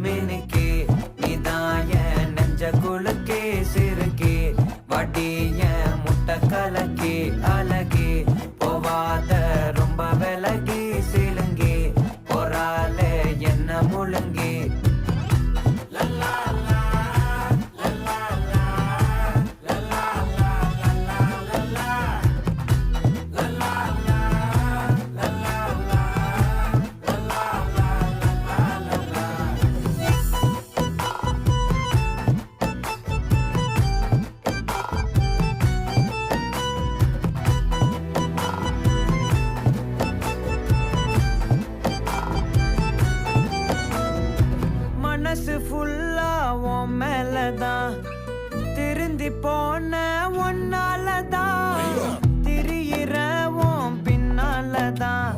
மினுக்கே நீதான் என் நெஞ்ச குலுக்கே சிறுக்கே வட்டி என் முட்டை கலக்கே அழகே போவாத ரொம்ப விலகி சிலுங்கே பொறாலே என்ன முழுங்கே மனசு ஃபுல்லா உன் மேலதான் திருந்தி போன ஒன்னாலதான் திரியிற உன் பின்னாலதான்